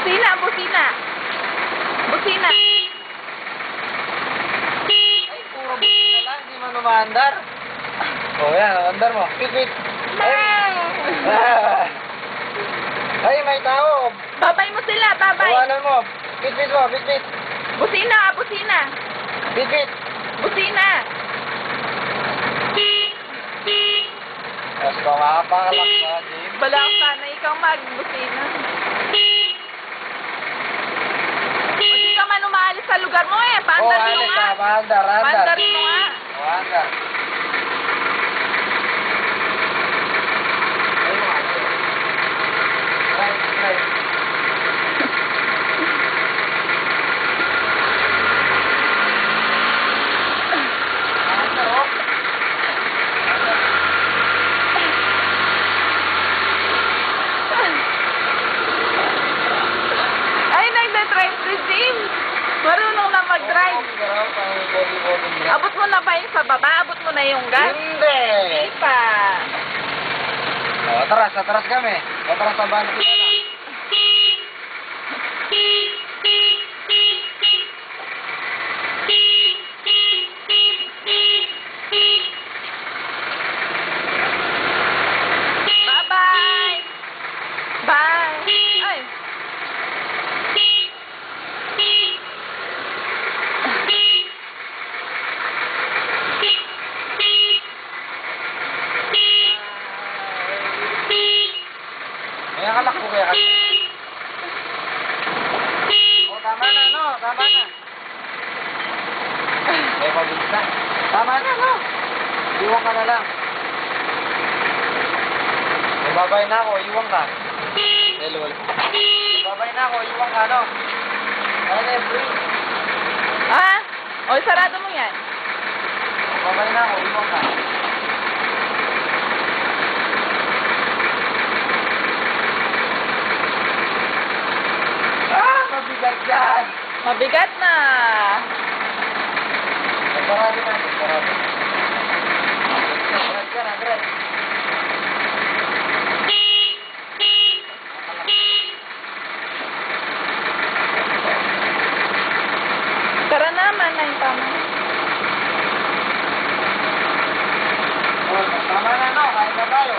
Busina, busina. Busina. Ay, puro busina lang. Hindi man umaandar. O, yan. Andar mo. Pipit. Ay, may tao. Babay mo sila, babay. Tawanan mo. Pipit mo, pipit. Busina, busina. Pipit. Busina. Mas makapakalak ka, Jim. Bala ko sana ikaw magbusina. O di ka man umaalis sa lugar mo eh. Paandar mo alis nga. ka. Paandar, andar. Paandar mo nga. O, andar. Right, right. Andar, oh. Ay, nagda-drive si James. Marunong na mag-drive. Abot mo na ba yung sa baba? Abot mo na yung gas? Hindi. Hindi pa. O, atras kami. Atras sa bahan kita na. Bye-bye. Bye. Ay. May akalak po kaya kasi. O, tama na, no? Tama na. May pabilis na. Tama na, no? Iwan ka na lang. Babay na ako, iwan ka. Hello. Babay na ako, iwan ka, no? Ano, free. Ah? O, sarado mo yan. Babay na ako, iwan ka. Ah, mabigat yan. Mabigat na. Parado na, parado. Agad ka na, agad. Tara naman na yung tama. Tama na, no? Kain na tayo.